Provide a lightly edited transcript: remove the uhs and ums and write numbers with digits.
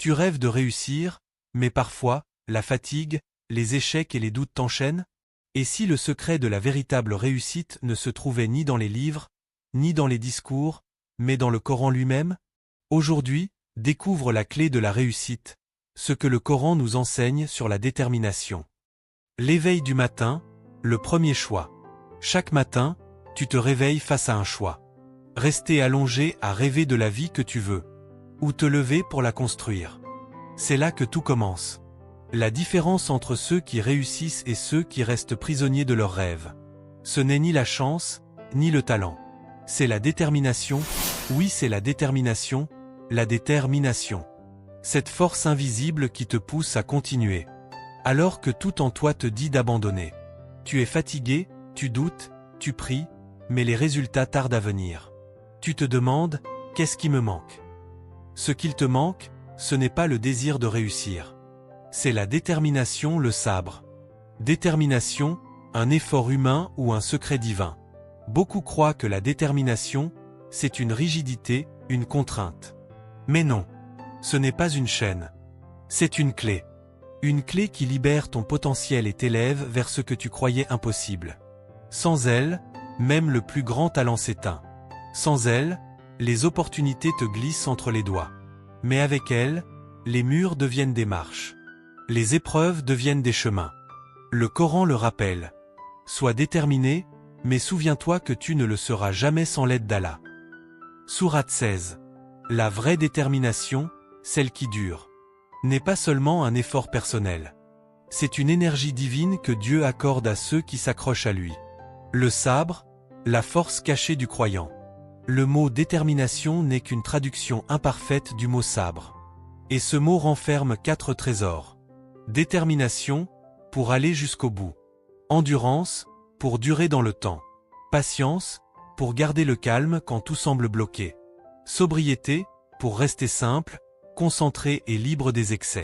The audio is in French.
Tu rêves de réussir, mais parfois, la fatigue, les échecs et les doutes t'enchaînent? Et si le secret de la véritable réussite ne se trouvait ni dans les livres, ni dans les discours, mais dans le Coran lui-même? Aujourd'hui, découvre la clé de la réussite, ce que le Coran nous enseigne sur la détermination. L'éveil du matin, le premier choix. Chaque matin, tu te réveilles face à un choix. Rester allongé à rêver de la vie que tu veux, ou te lever pour la construire. C'est là que tout commence. La différence entre ceux qui réussissent et ceux qui restent prisonniers de leurs rêves. Ce n'est ni la chance, ni le talent. C'est la détermination, oui c'est la détermination, la détermination. Cette force invisible qui te pousse à continuer. Alors que tout en toi te dit d'abandonner. Tu es fatigué, tu doutes, tu pries, mais les résultats tardent à venir. Tu te demandes, qu'est-ce qui me manque? Ce qu'il te manque, ce n'est pas le désir de réussir. C'est la détermination, le sabre. Détermination, un effort humain ou un secret divin. Beaucoup croient que la détermination, c'est une rigidité, une contrainte. Mais non, ce n'est pas une chaîne. C'est une clé. Une clé qui libère ton potentiel et t'élève vers ce que tu croyais impossible. Sans elle, même le plus grand talent s'éteint. Sans elle, les opportunités te glissent entre les doigts. Mais avec elle, les murs deviennent des marches. Les épreuves deviennent des chemins. Le Coran le rappelle. Sois déterminé, mais souviens-toi que tu ne le seras jamais sans l'aide d'Allah. Sourate 16. La vraie détermination, celle qui dure, n'est pas seulement un effort personnel. C'est une énergie divine que Dieu accorde à ceux qui s'accrochent à lui. Le sabre, la force cachée du croyant. Le mot détermination n'est qu'une traduction imparfaite du mot sabre. Et ce mot renferme 4 trésors. Détermination, pour aller jusqu'au bout. Endurance, pour durer dans le temps. Patience, pour garder le calme quand tout semble bloqué. Sobriété, pour rester simple, concentré et libre des excès.